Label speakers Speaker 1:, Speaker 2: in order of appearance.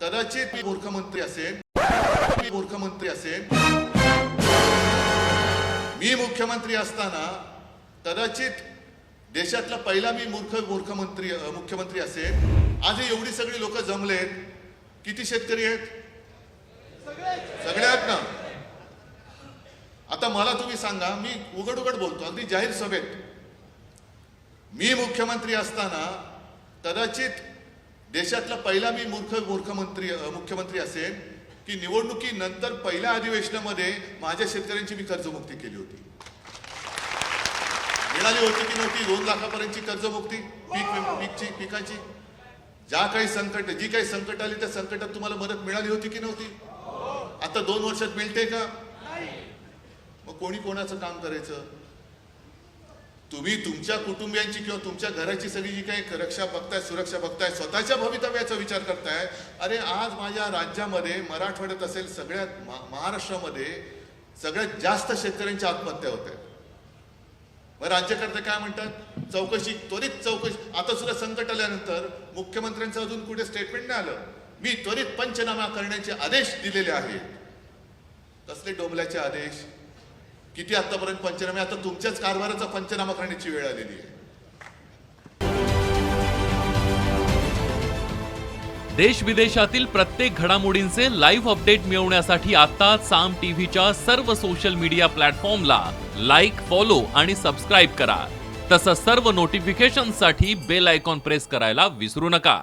Speaker 1: कदाचित मी मूर्खमंत्री असेन, मी मुख्यमंत्री असताना कदाचित देशातला पहिला मी मुख्यमंत्री असेल। आज एवढी सगळी लोक जमलेत, किती शेतकरी आहेत? सगळे आहेत ना। आता मला तुम्ही सांगा, मी उघड बोलतो अगदी जाहीर सभेत, मी मुख्यमंत्री असताना कदाचित देशातला पहिला मी मुख्यमंत्री असेल की निवडणुकीनंतर पहिल्या अधिवेशनामध्ये माझ्या शेतकऱ्यांची मी कर्जमुक्ती केली होती। मिळाली होती की नव्हती? 2 लाखापर्यंतची कर्जमुक्ती पिकाची। जी काही संकट आली त्या संकटात तुम्हाला मदत मिळाली होती की नव्हती? आता 2 वर्षात मिळते का? मग कोणी कोणाचं काम करायचं? तुम्ही तुमच्या कुटुंबियांची किंवा तुमच्या घराची सगळी जी काही रक्षा बघताय, सुरक्षा बघताय, स्वतःच्या भवितव्याचा विचार करताय। अरे आज माझ्या राज्यामध्ये, मराठवाड्यात असेल, सगळ्यात महाराष्ट्रामध्ये सगळ्यात जास्त शेतकऱ्यांच्या आत्महत्या होत आहेत। मग राज्यकर्ते काय म्हणतात? त्वरित चौकशी। आता सुद्धा संकट आल्यानंतर मुख्यमंत्र्यांचं अजून कुठे स्टेटमेंट नाही आलं। मी त्वरित पंचनामा करण्याचे आदेश दिलेले आहेत। कसले डोंबल्याचे आदेश? किती आतापर्यंत पंचनामे? आता तुमच्याच कारभाराचा पंचनामा करण्याची वेळ आलेली आहे।
Speaker 2: देश विदेशातील प्रत्येक घडामोडींचे लाईव्ह अपडेट मिळवण्यासाठी आता साम टीव्हीच्या सर्व सोशल मीडिया प्लॅटफॉर्मला लाईक, फॉलो आणि सबस्क्राईब करा। तसंच सर्व नोटिफिकेशनसाठी बेल आयकॉन प्रेस करायला विसरू नका।